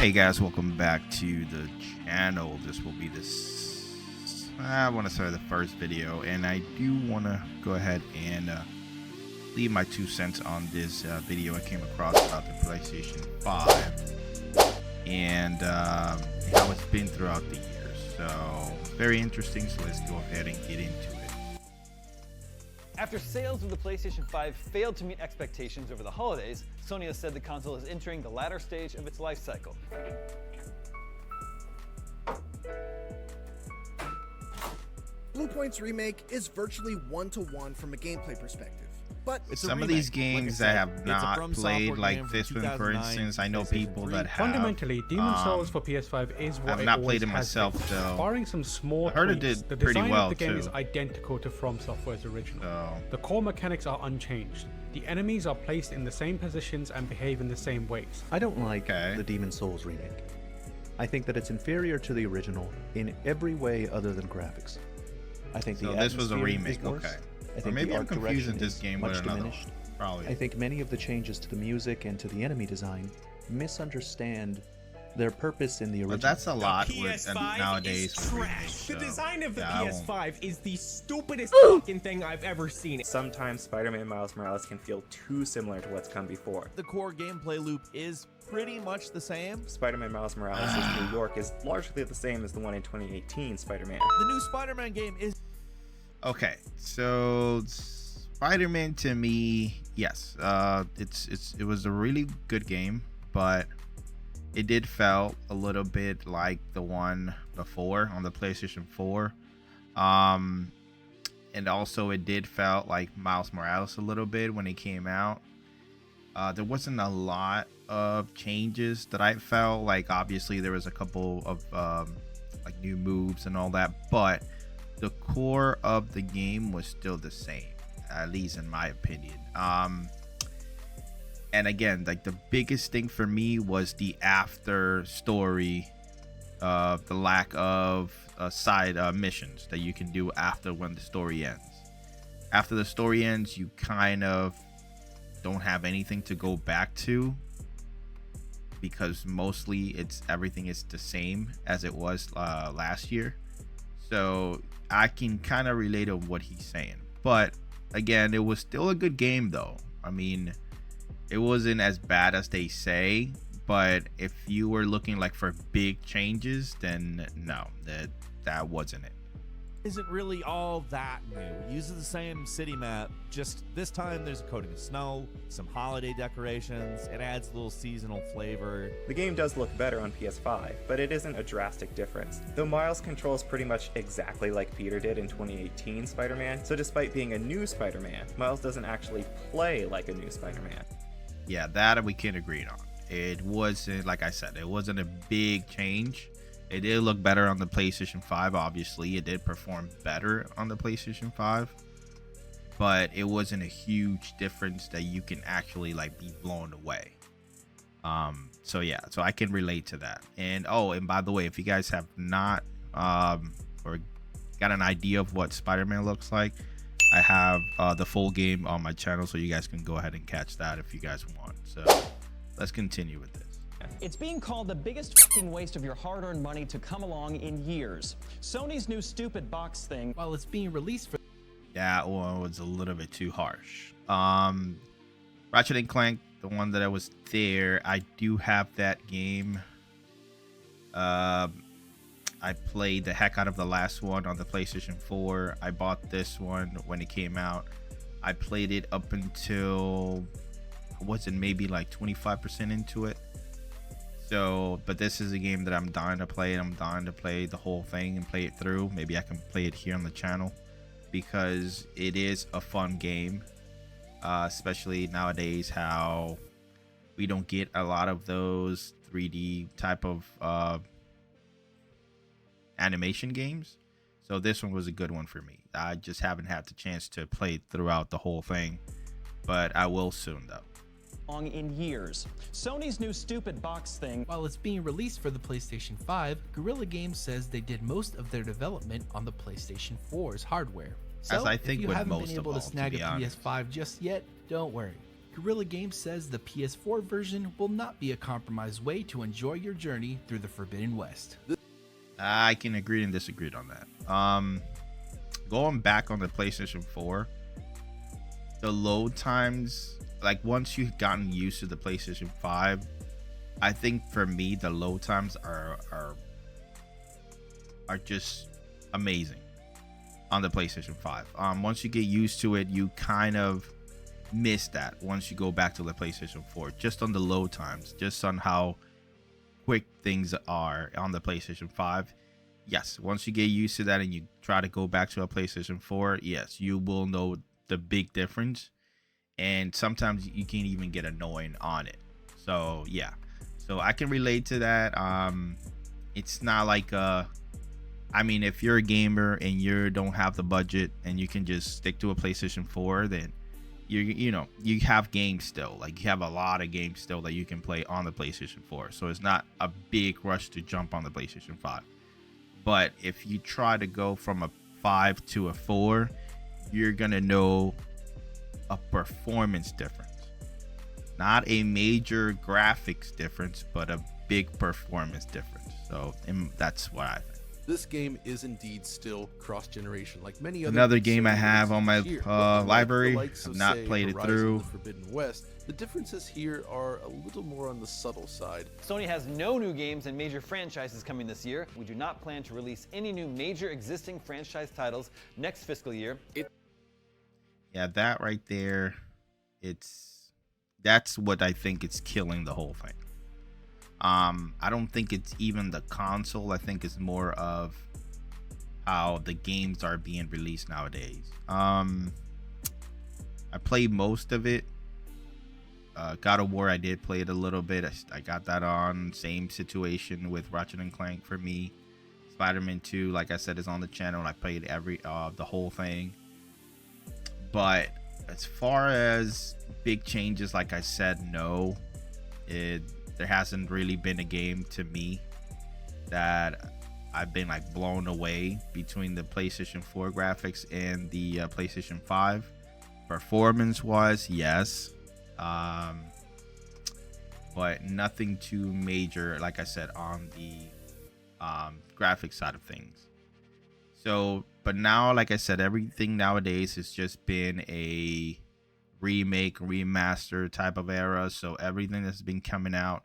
Hey guys, welcome back to the channel. This will be I want to say the first video, and I do want to go ahead and leave my 2 cents on this video I came across about the PlayStation 5 and how it's been throughout the years. So very interesting, so let's go ahead and get into it. After sales of the PlayStation 5 failed to meet expectations over the holidays, Sony has said the console is entering the latter stage of its life cycle. Bluepoint's remake is virtually one-to-one from a gameplay perspective. But Some of these games I have not played, like this one for instance. I know people that have. Fundamentally, Demon's Souls for PS5 is what I've not played it always has myself, been. so Barring some small I heard it tweaks, did the pretty design well of the game too. is identical to From Software's original. So The core mechanics are unchanged. The enemies are placed in the same positions and behave in the same ways. I don't like Okay. the Demon's Souls remake. I think that it's inferior to the original in every way other than graphics. I think So the this was a atmosphere remake, is worse. okay. I Or think maybe the I'm art confusing direction this is game much with another diminished. one. Probably. I think many of the changes to the music and to the enemy design misunderstand their purpose in the original. But that's a lot The with PS5 nowadays. is with trash. remakes, The so, design of the yeah, I won't. PS5 is the stupidest fucking thing I've ever seen. Sometimes Spider-Man Miles Morales can feel too similar to what's come before. The core gameplay loop is pretty much the same. Spider-Man Miles Morales' New York is largely the same as the one in 2018 Spider-Man. The new Spider-Man game is Okay, so Spider-Man to me, yes, it was a really good game, but it did felt a little bit like the one before on the PlayStation 4. And also it did felt like Miles Morales a little bit when it came out. There wasn't a lot of changes that I felt like. Obviously there was a couple of like new moves and all that, but the core of the game was still the same, at least in my opinion. And again, like the biggest thing for me was the after story, the lack of side missions that you can do after when the story ends. After the story ends, you kind of don't have anything to go back to, because mostly everything is the same as it was last year. So I can kind of relate to what he's saying, but again, it was still a good game though. I mean, it wasn't as bad as they say, but if you were looking like for big changes, then no, that wasn't it. isn't really all that new. It uses the same city map, just this time there's a coating of snow, some holiday decorations, it adds a little seasonal flavor. The game does look better on PS5, but it isn't a drastic difference. Though Miles controls pretty much exactly like Peter did in 2018 Spider-Man, so despite being a new Spider-Man, Miles doesn't actually play like a new Spider-Man. Yeah, that we can agree on. It wasn't, like I said, it wasn't a big change. It did look better on the PlayStation 5, obviously. It did perform better on the PlayStation 5. But it wasn't a huge difference that you can actually like be blown away. So yeah, so I can relate to that. And and by the way, if you guys have not or got an idea of what Spider-Man looks like, I have the full game on my channel, so you guys can go ahead and catch that if you guys want. So let's continue with this. It's being called the biggest fucking waste of your hard-earned money to come along in years. Sony's new stupid box thing, While it's being released for That one was a little bit too harsh. Ratchet and Clank, the one that I was there, I do have that game. I played the heck out of the last one on the PlayStation 4. I bought this one when it came out. I played it up until, wasn't maybe like 25% into it. So, but this is a game that I'm dying to play, and I'm dying to play the whole thing and play it through. Maybe I can play it here on the channel, because it is a fun game, especially nowadays how we don't get a lot of those 3D type of animation games. So this one was a good one for me. I just haven't had the chance to play it throughout the whole thing, but I will soon though. long in years. Sony's new stupid box thing, While it's being released for the PlayStation 5, Guerrilla Games says they did most of their development on the PlayStation 4's hardware. So, As I think if you with haven't most been able of to all, snag to be a honest. PS5 just yet, don't worry. Guerrilla Games says the PS4 version will not be a compromised way to enjoy your journey through the Forbidden West. I can agree and disagree on that. Going back on the PlayStation 4, the load times, like once you've gotten used to the PlayStation 5, I think for me the load times are just amazing on the PlayStation 5. Once you get used to it, you kind of miss that once you go back to the PlayStation 4, just on the load times, just on how quick things are on the PlayStation 5. Yes, once you get used to that and you try to go back to a PlayStation 4, yes, you will know the big difference, and sometimes you can't even get annoying on it. So yeah, so I can relate to that. It's not like I mean, if you're a gamer and you don't have the budget and you can just stick to a PlayStation 4, then you know you have games still. Like you have a lot of games still that you can play on the PlayStation 4. So it's not a big rush to jump on the PlayStation 5. But if you try to go from a 5 to a 4, you're gonna know a performance difference. Not a major graphics difference, but a big performance difference. So that's what I think. This game is indeed still cross-generation, like many other. Another game I Sony have on my releases here. library. Likes I've of, not say, played it Horizon through. and the Forbidden West. The differences here are a little more on the subtle side. Sony has no new games and major franchises coming this year. We do not plan to release any new major existing franchise titles next fiscal year. Yeah, that right there, that's what I think is killing the whole thing. I don't think it's even the console. I think it's more of how the games are being released nowadays. I played most of it. God of War, I did play it a little bit. I got that on. Same situation with Ratchet and Clank for me. Spider-Man 2, like I said, is on the channel. I played the whole thing. But as far as big changes, like I said, no. There hasn't really been a game to me that I've been like blown away between the PlayStation 4 graphics and the PlayStation 5. Performance wise, yes. But nothing too major, like I said, on the graphics side of things. So, but now, like I said, everything nowadays has just been a remake, remaster type of era. So everything that's been coming out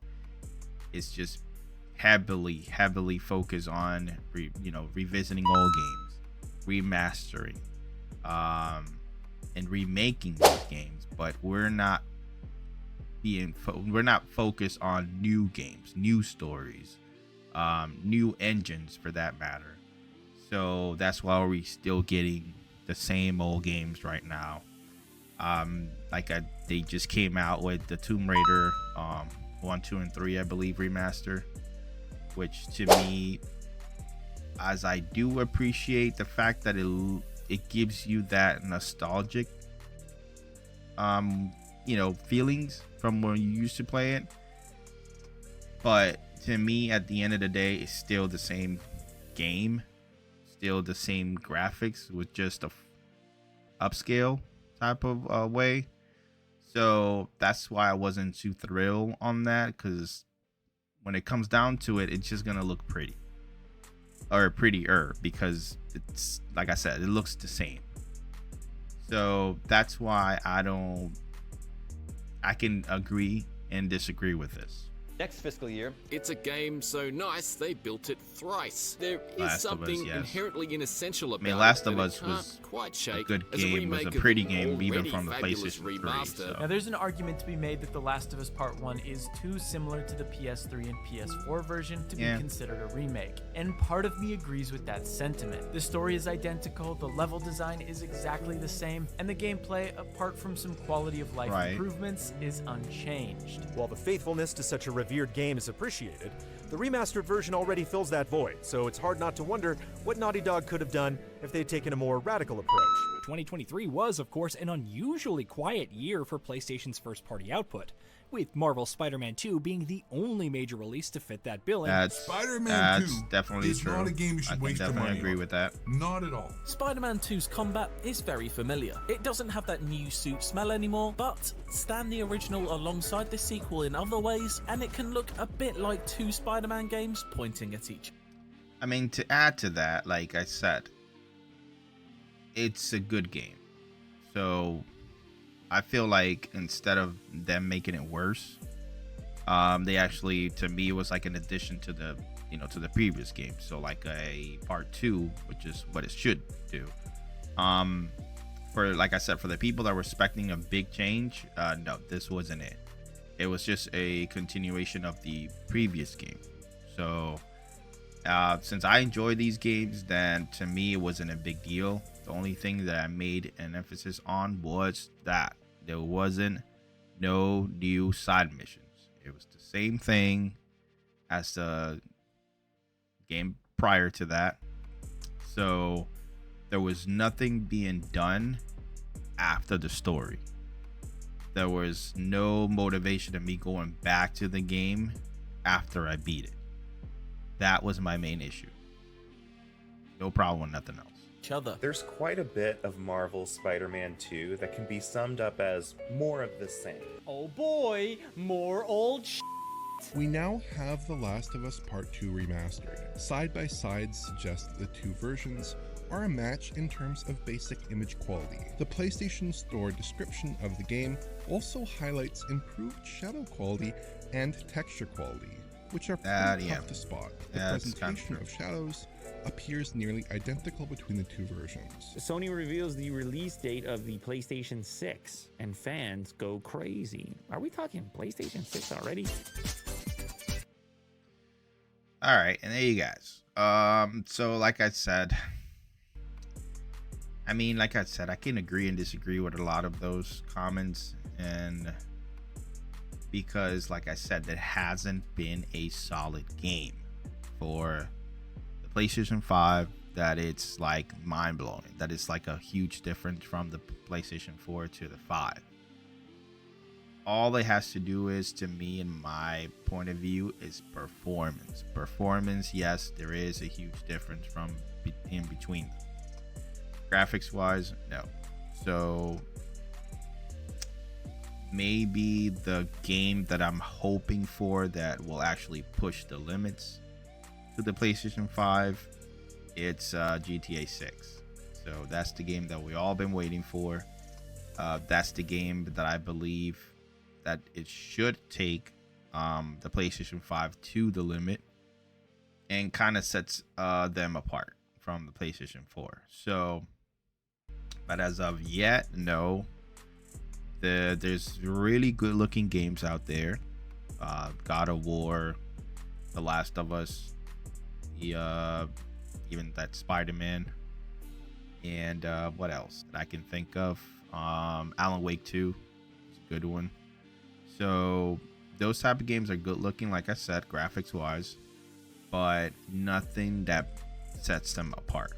is just heavily focused on revisiting old games, remastering, and remaking those games. But we're not focused on new games, new stories, new engines for that matter. So that's why we're still getting the same old games right now. They just came out with the Tomb Raider 1, 2, and 3, I believe, remaster, which to me, as I do appreciate the fact that it gives you that nostalgic feelings from when you used to play it, but to me, at the end of the day, it's still the same game, still the same graphics with just a upscale type of way. So that's why I wasn't too thrilled on that, because when it comes down to it, it's just gonna look pretty or prettier, because it's, like I said, it looks the same. So that's why I can agree and disagree with this. Next fiscal year, it's a game so nice they built it thrice. There is Last of Us, something yes. inherently inessential about Last it of that Us it can't was quite shake a good as game, remake was a of pretty an game, even already from the fabulous PlayStation 3. remaster. So. Now, there's an argument to be made that The Last of Us Part 1 is too similar to the PS3 and PS4 version to be considered a remake, and part of me agrees with that sentiment. The story is identical, the level design is exactly the same, and the gameplay, apart from some quality of life improvements, is unchanged. While the faithfulness to such a revered game is appreciated, the remastered version already fills that void, so it's hard not to wonder what Naughty Dog could have done if they'd taken a more radical approach. 2023 was, of course, an unusually quiet year for PlayStation's first-party output, with Marvel's Spider-Man 2 being the only major release to fit that billing. That's definitely true. Not a game you should waste your money agree on. with that. Not at all. Spider-Man 2's combat is very familiar. It doesn't have that new suit smell anymore, but stand the original alongside the sequel in other ways, and it can look a bit like two Spider-Man games pointing at each. I mean, to add to that, like I said, it's a good game. So I feel like instead of them making it worse, they actually, to me, it was like an addition to the, to the previous game. So like a part 2, which is what it should do. For, like I said, for the people that were expecting a big change, no, this wasn't it. It was just a continuation of the previous game. So since I enjoy these games, then to me it wasn't a big deal. The only thing that I made an emphasis on was that there wasn't no new side missions. It was the same thing as the game prior to that. So there was nothing being done after the story. There was no motivation of me going back to the game after I beat it. That was my main issue. No problem with nothing else. There's quite a bit of Marvel's Spider-Man 2 that can be summed up as more of the same. Oh boy, more old We now have The Last of Us Part 2 remastered. Side-by-sides suggest the two versions are a match in terms of basic image quality. The PlayStation Store description of the game also highlights improved shadow quality and texture quality, which are pretty tough to spot. The presentation of shadows appears nearly identical between the two versions. Sony reveals the release date of the PlayStation 6, and fans go crazy. Are we talking PlayStation 6 already? All right, and there you guys. So like I said, I can agree and disagree with a lot of those comments, and because like I said, there hasn't been a solid game for the PlayStation 5 that it's like mind-blowing, that it's like a huge difference from the PlayStation 4 to the 5. All it has to do is, to me, in my point of view, is performance. Yes, there is a huge difference from in between them. Graphics wise, no. So maybe the game that I'm hoping for that will actually push the limits to the PlayStation 5, it's GTA 6. So that's the game that we all been waiting for. That's the game that I believe that it should take the PlayStation 5 to the limit and kind of sets them apart from the PlayStation 4. So, but as of yet, no. There's really good looking games out there. God of War, The Last of Us, even that Spider-Man, and what else that I can think of? Alan Wake 2 is a good one. So those type of games are good looking, like I said, graphics wise, but nothing that sets them apart.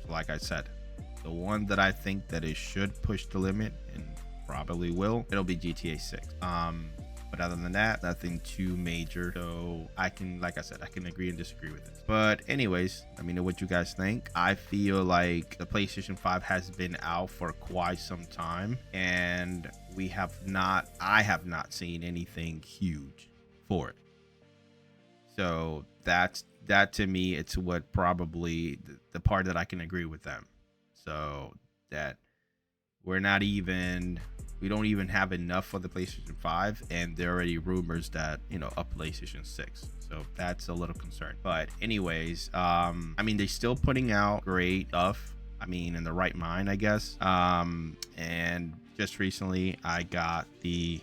So like I said, the one that I think that it should push the limit, and probably will, it'll be GTA 6. But other than that, nothing too major. So I can, like I said, I can agree and disagree with it. But anyways, let me know what you guys think. I feel like the PlayStation 5 has been out for quite some time, and I have not seen anything huge for it. So that to me, it's what probably the part that I can agree with them. So that we don't even have enough for the PlayStation 5, and there are already rumors that, a PlayStation 6. So that's a little concerned. But anyways, they're still putting out great stuff. In the right mind, I guess. And just recently I got the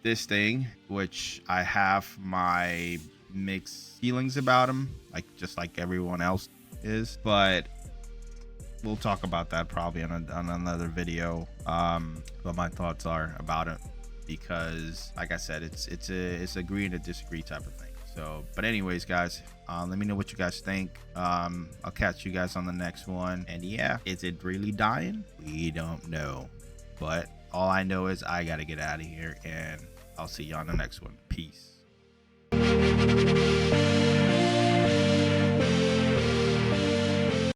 this thing, which I have my mixed feelings about them, just like everyone else is. But we'll talk about that probably on another video, what my thoughts are about it, because like I said, it's agree and a disagree type of thing. So, but anyways, guys, let me know what you guys think. I'll catch you guys on the next one. And yeah, is it really dying? We don't know, but all I know is I gotta get out of here, and I'll see you on the next one. Peace.